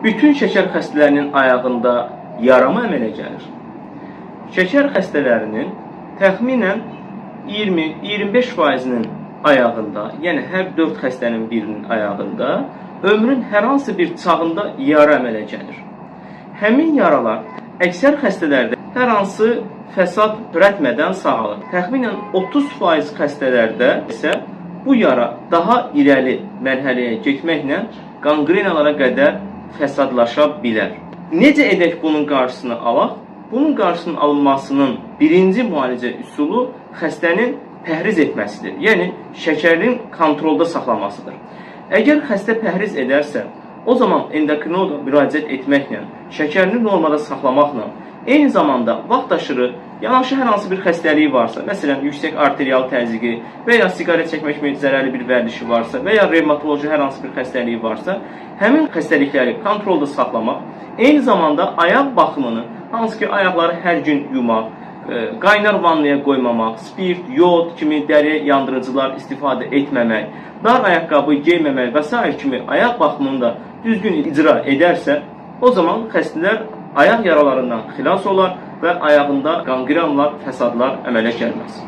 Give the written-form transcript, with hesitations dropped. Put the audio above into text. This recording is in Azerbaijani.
Bütün şəkər xəstələrinin ayağında yara mı əmələ gəlir? Şəkər xəstələrinin təxminən 20-25%-nin ayağında, yəni hər 4 xəstənin birinin ayağında ömrün hər hansı bir çağında yara əmələ gəlir. Həmin yaralar əksər xəstələrdə hər hansı fəsad törətmədən sağalır. Təxminən 30% xəstələrdə isə bu yara daha irəli mərhələyə getməklə qanqrenalara qədər fəsadlaşa bilər. Necə edək bunun qarşısını alaq? Bunun qarşısının alınmasının birinci müalicə üsulu xəstənin pəhriz etməsidir. Yəni, şəkərin kontrolda saxlamasıdır. Əgər xəstə pəhriz edərsə, o zaman endokrinoloqa müraciət etməklə, şəkərini normada saxlamaqla, eyni zamanda vaxt aşırı yanaşı hər hansı bir xəstəliyi varsa, məsələn, yüksək arterial təzyiqi və ya siqaret çəkmək kimi zərərli bir vərdişi varsa və ya revmatoloji hər hansı bir xəstəliyi varsa, həmin xəstəlikləri kontrolda saxlamaq, eyni zamanda ayaq baxımını, hansı ki, ayaqları hər gün yumaq, qaynar vannaya qoymamaq, spirt, yod kimi dəri yandırıcılar istifadə etməmək, dar ayaqqabı geyməmək və s. kimi ayaq baxımını da düzgün icra edərsə, o zaman xəstələr ayaq yaralarından xilas olar və ayağında qanqrenlar, fəsadlar əmələ gəlməz.